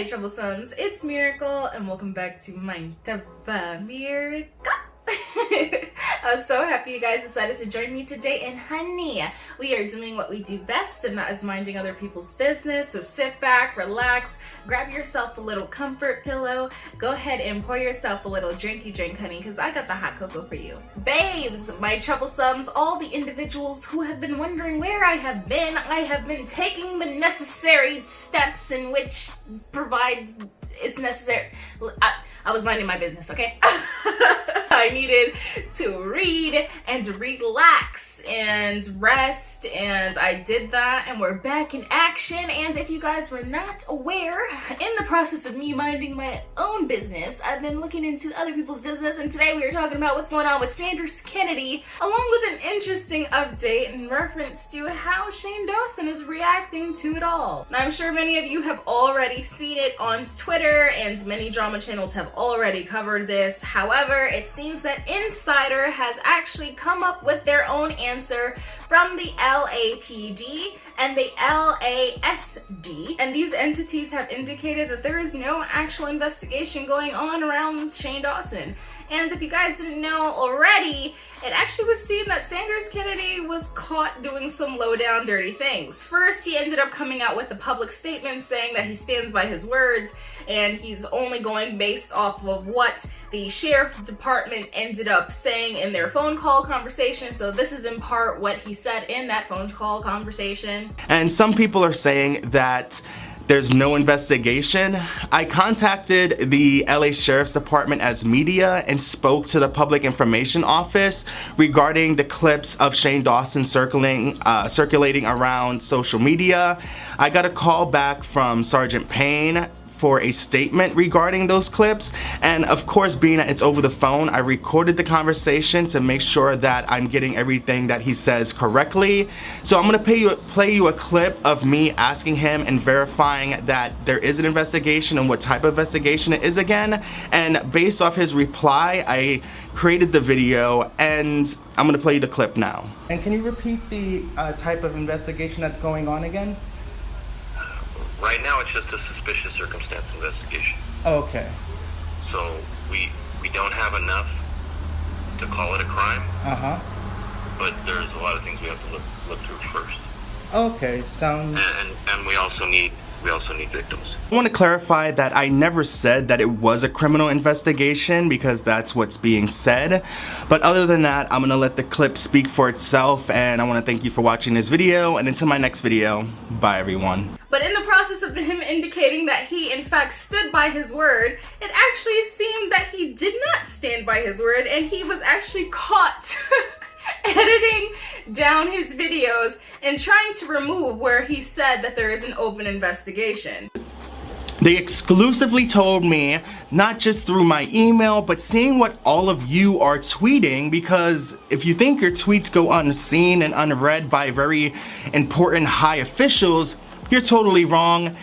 My Troublesomes, it's Miracle, and welcome back to My Miracle. I'm so happy you guys decided to join me today, and honey, we are doing what we do best, and that is minding other people's business. So sit back, relax, grab yourself a little comfort pillow, go ahead and pour yourself a little drinky drink, honey, because I got the hot cocoa for you. Babes, my troublesomes, all the individuals who have been wondering where I have been taking the necessary steps in which provides it's necessary. I was minding my business, okay? I needed to read and relax and rest, and I did that, and we're back in action. And if you guys were not aware, in the process of me minding my own business, I've been looking into other people's business, and today we are talking about what's going on with Sanders Kennedy, along with an interesting update in reference to how Shane Dawson is reacting to it all. Now, I'm sure many of you have already seen it on Twitter, and many drama channels have already covered this. However, it seems that Insider has actually come up with their own answer from the LAPD and the LASD, and these entities have indicated that there is no actual investigation going on around Shane Dawson. And if you guys didn't know already, it actually was seen that Sanders Kennedy was caught doing some low down dirty things. First, he ended up coming out with a public statement saying that he stands by his words and he's only going based off of what the sheriff department ended up saying in their phone call conversation. So this is in part what he said in that phone call conversation. And some people are saying that there's no investigation. I contacted the LA Sheriff's Department as media and spoke to the Public Information Office regarding the clips of Shane Dawson circulating around social media. I got a call back from Sergeant Payne for a statement regarding those clips, and of course, being that it's over the phone, I recorded the conversation to make sure that I'm getting everything that he says correctly. So I'm gonna play you a clip of me asking him and verifying that there is an investigation and what type of investigation it is again, and based off his reply, I created the video, and I'm gonna play you the clip now. And can you repeat the type of investigation that's going on again? Right now, it's just a suspicious circumstance investigation. Okay. So we don't have enough to call it a crime. But there's a lot of things we have to look through first. Okay, sounds. And we also need victims. I want to clarify that I never said that it was a criminal investigation, because that's what's being said. But other than that, I'm gonna let the clip speak for itself, and I want to thank you for watching this video, and until my next video, bye everyone. But in the process of him indicating that he in fact stood by his word, it actually seemed that he did not stand by his word, and he was actually caught editing down his videos and trying to remove where he said that there is an open investigation. They exclusively told me, not just through my email, but seeing what all of you are tweeting, because if you think your tweets go unseen and unread by very important high officials, you're totally wrong.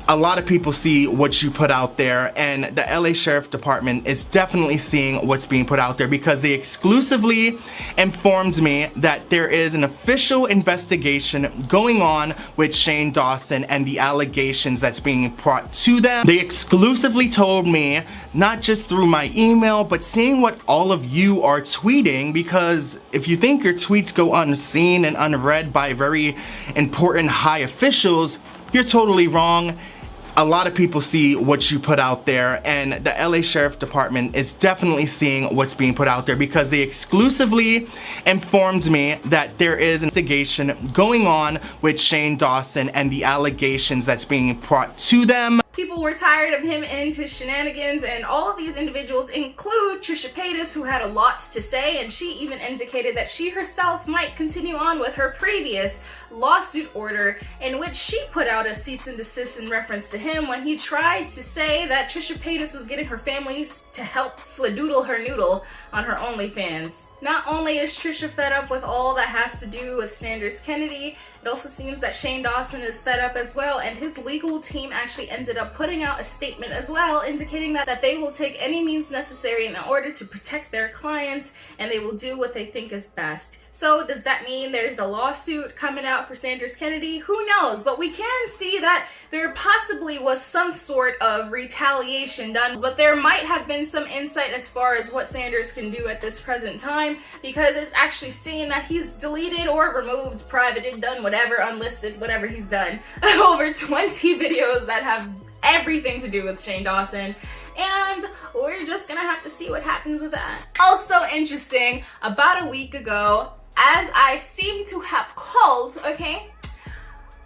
A lot of people see what you put out there, and the LA Sheriff Department is definitely seeing what's being put out there, because they exclusively informed me that there is an official investigation going on with Shane Dawson and the allegations that's being brought to them. They exclusively told me, not just through my email, but seeing what all of you are tweeting, because if you think your tweets go unseen and unread by very important high officials, you're totally wrong. A lot of people see what you put out there, and the LA Sheriff Department is definitely seeing what's being put out there, because they exclusively informed me that there is an investigation going on with Shane Dawson and the allegations that's being brought to them. People were tired of him and his shenanigans, and all of these individuals include Trisha Paytas, who had a lot to say, and she even indicated that she herself might continue on with her previous lawsuit order, in which she put out a cease and desist in reference to him when he tried to say that Trisha Paytas was getting her families to help fladoodle her noodle on her OnlyFans. Not only is Trisha fed up with all that has to do with Sanders Kennedy, it also seems that Shane Dawson is fed up as well, and his legal team actually ended up putting out a statement as well, indicating that they will take any means necessary in order to protect their clients, and they will do what they think is best. So does that mean there's a lawsuit coming out for Sanders Kennedy? Who knows? But we can see that there possibly was some sort of retaliation done, but there might have been some insight as far as what Sanders can do at this present time, because it's actually seen that he's deleted or removed, privated, done whatever, unlisted, whatever he's done, over 20 videos that have everything to do with Shane Dawson. And we're just gonna have to see what happens with that. Also interesting, about a week ago, as I seem to have called, okay,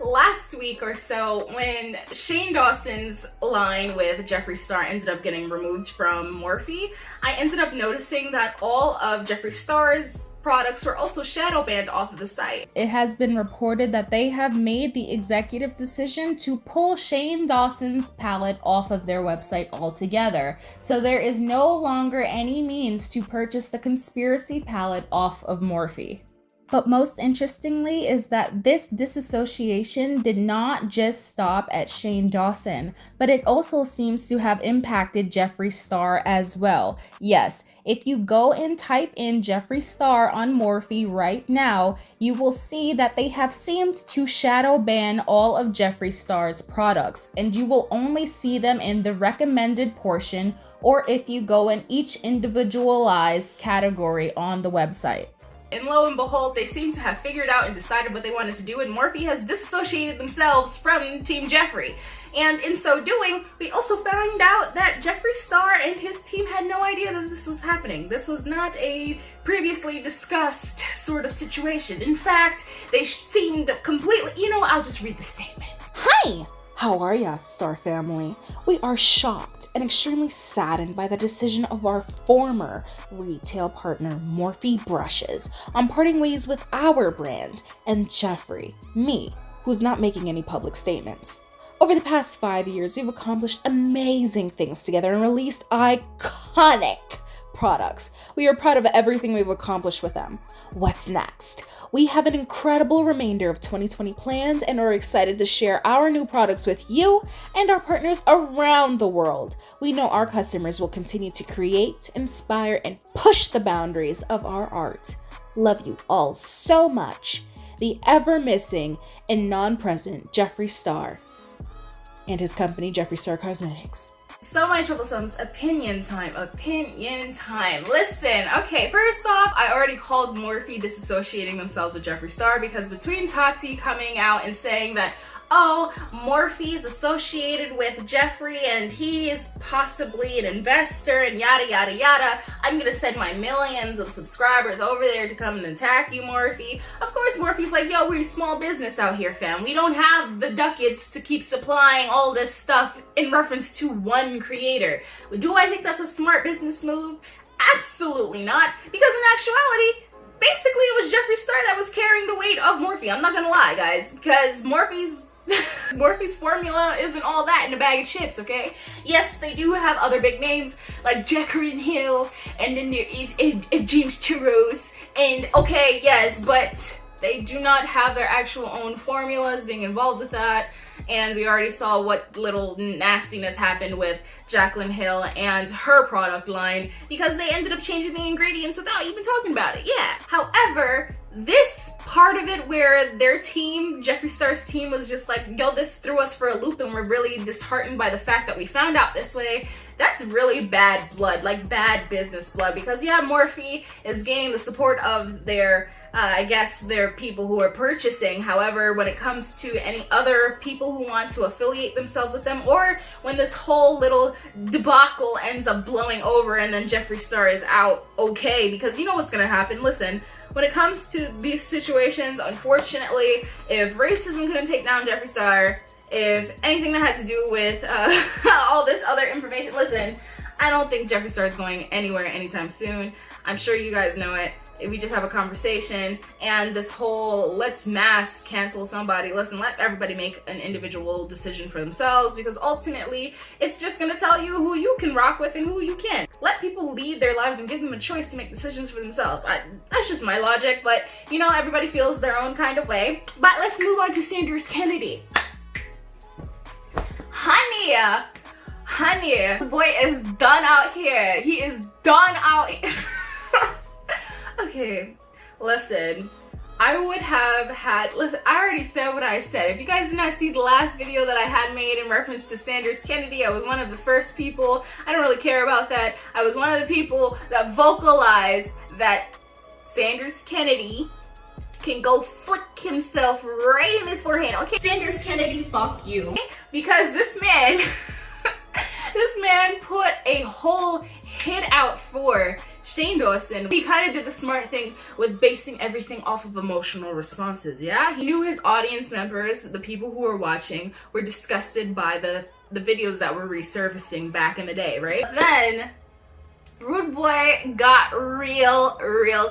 last week or so, when Shane Dawson's line with Jeffree Star ended up getting removed from Morphe, I ended up noticing that all of Jeffree Star's products were also shadow banned off of the site. It has been reported that they have made the executive decision to pull Shane Dawson's palette off of their website altogether. So there is no longer any means to purchase the Conspiracy palette off of Morphe. But most interestingly is that this disassociation did not just stop at Shane Dawson, but it also seems to have impacted Jeffree Star as well. Yes, if you go and type in Jeffree Star on Morphe right now, you will see that they have seemed to shadow ban all of Jeffree Star's products, and you will only see them in the recommended portion, or if you go in each individualized category on the website. And lo and behold, they seem to have figured out and decided what they wanted to do, and Morphe has disassociated themselves from Team Jeffree. And in so doing, we also found out that Jeffree Star and his team had no idea that this was happening. This was not a previously discussed sort of situation. In fact, they seemed completely, I'll just read the statement. Hi! How are ya, Star family? We are shocked and extremely saddened by the decision of our former retail partner, Morphe Brushes, on parting ways with our brand, and Jeffree, me, who's not making any public statements. Over the past 5 years, we've accomplished amazing things together and released iconic products. We are proud of everything we've accomplished with them. What's next? We have an incredible remainder of 2020 planned and are excited to share our new products with you and our partners around the world. We know our customers will continue to create, inspire, and push the boundaries of our art. Love you all so much. The ever-missing and non-present Jeffree Star and his company, Jeffree Star Cosmetics. So My Troublesome's opinion time. Listen, okay, first off, I already called Morphe disassociating themselves with Jeffree Star, because between Tati coming out and saying that, oh, Morphe is associated with Jeffree and he is possibly an investor and yada yada yada, I'm gonna send my millions of subscribers over there to come and attack you, Morphe. Of course, Morphe's like, yo, we're a small business out here, fam. We don't have the ducats to keep supplying all this stuff in reference to one creator. Do I think that's a smart business move? Absolutely not, because in actuality, basically it was Jeffree Star that was carrying the weight of Morphe. I'm not gonna lie, guys, because Morphe's formula isn't all that in a bag of chips, okay? Yes, they do have other big names like Jacqueline Hill, and then there is James Churros, and okay, yes, but they do not have their actual own formulas being involved with that. And we already saw what little nastiness happened with Jacqueline Hill and her product line, because they ended up changing the ingredients without even talking about it. Yeah. However, this part of it where their team, Jeffree Star's team, was just like, yo, this threw us for a loop and we're really disheartened by the fact that we found out this way, that's really bad blood, like bad business blood. Because yeah, Morphe is gaining the support of their I guess their people who are purchasing. However, when it comes to any other people who want to affiliate themselves with them, or when this whole little debacle ends up blowing over and then Jeffree Star is out, okay, because you know what's gonna happen. Listen, when it comes to these situations, unfortunately, if racism couldn't take down Jeffree Star, if anything that had to do with all this other information, listen, I don't think Jeffree Star is going anywhere anytime soon. I'm sure you guys know it. If we just have a conversation, and this whole let's mass cancel somebody, listen, let everybody make an individual decision for themselves, because ultimately it's just gonna tell you who you can rock with and who you can't. Let people lead their lives and give them a choice to make decisions for themselves. That's just my logic, but you know, everybody feels their own kind of way. But let's move on to Sanders Kennedy. Honey, the boy is done out here. He is done out here. Okay, listen, I would have had, listen, I already said what I said. If you guys did not see the last video that I had made in reference to Sanders Kennedy, I was one of the first people, I don't really care about that, I was one of the people that vocalized that Sanders Kennedy can go flick himself right in his forehead. Okay, Sanders Kennedy, fuck you. Okay? Because this man, this man put a whole hit out for Shane Dawson. He kind of did the smart thing with basing everything off of emotional responses, yeah? He knew his audience members, the people who were watching, were disgusted by the videos that were resurfacing back in the day, right? But then, Rude Boy got real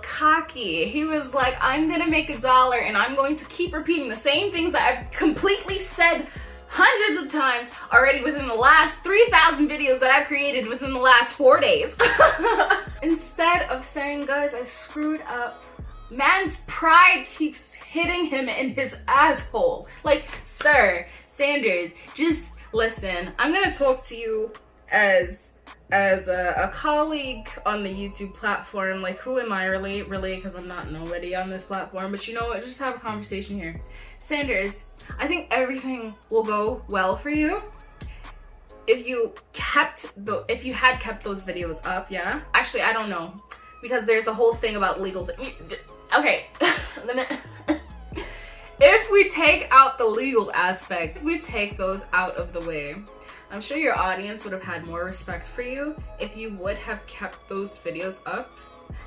cocky. He was like, I'm gonna make $1 and I'm going to keep repeating the same things that I've completely said hundreds of times already within the last 3,000 videos that I've created within the last 4 days. Instead of saying, guys, I screwed up, man's pride keeps hitting him in his asshole. Like, sir, Sanders, just listen. I'm gonna talk to you as a colleague on the YouTube platform. Like, who am I really, because I'm not nobody on this platform, but you know what, just have a conversation here. Sanders, I think everything will go well for you if you had kept those videos up, yeah? Actually, I don't know, because there's a whole thing about legal okay, if we take out the legal aspect, if we take those out of the way, I'm sure your audience would have had more respect for you if you would have kept those videos up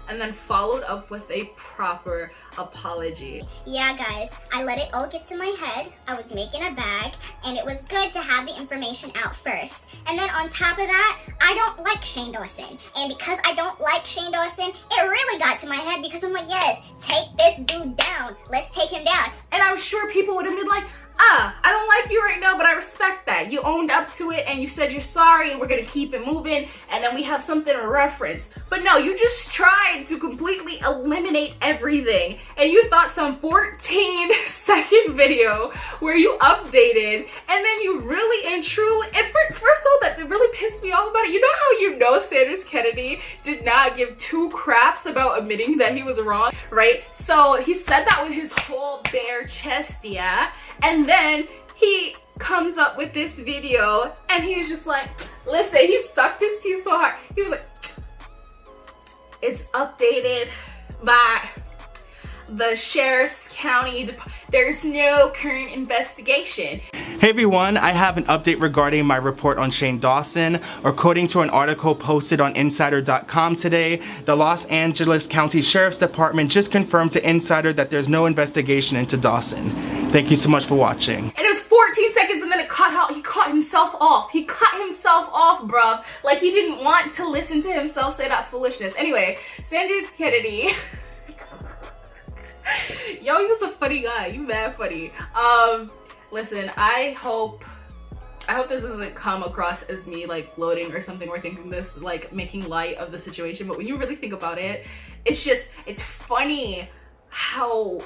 and then followed up with a proper apology. Yeah, guys, I let it all get to my head. I was making a bag, and it was good to have the information out first. And then on top of that, I don't like Shane Dawson. And because I don't like Shane Dawson, it really got to my head because I'm like, yes, take this dude down. Let's take him down. And I'm sure people would have been like, I don't like you right now, but I respect that. You owned up to it and you said you're sorry and we're gonna keep it moving and then we have something to reference. But no, you just tried to completely eliminate everything and you thought some 14-second video where you updated and then you really and truly, and first of all, that really pissed me off about it. You know how you know Sanders Kennedy did not give 2 craps about admitting that he was wrong, right? So he said that with his whole bare chest, yeah? And then he comes up with this video and he was just like, listen, he sucked his teeth so hard. He was like, it's updated by the Sheriff's County. There's no current investigation. Hey everyone, I have an update regarding my report on Shane Dawson. According to an article posted on Insider.com today, the Los Angeles County Sheriff's Department just confirmed to Insider that there's no investigation into Dawson. Thank you so much for watching. And it was 14 seconds and then he cut himself off. He cut himself off, bruv. Like he didn't want to listen to himself say that foolishness. Anyway, Sanders Kennedy. Yo, he was a funny guy. You mad funny. Listen, I hope this doesn't come across as me like gloating or something or thinking this like making light of the situation, but when you really think about it, it's funny how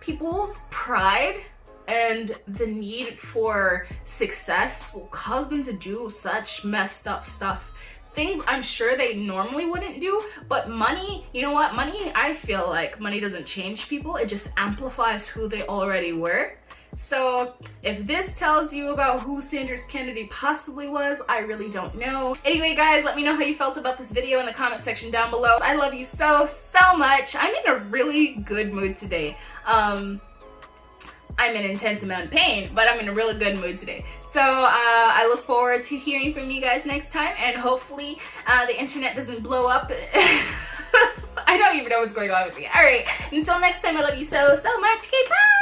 people's pride and the need for success will cause them to do such messed up stuff. Things I'm sure they normally wouldn't do, but money, you know what? Money, I feel like money doesn't change people, it just amplifies who they already were. So if this tells you about who Sanders Kennedy possibly was, I really don't know. Anyway guys, let me know how you felt about this video in the comment section down below. I love you so much. I'm in a really good mood today. I'm in intense amount of pain, but I'm in a really good mood today. So I look forward to hearing from you guys next time, and hopefully the internet doesn't blow up. I don't even know what's going on with me. All right, until next time, I love you so much. Okay, bye.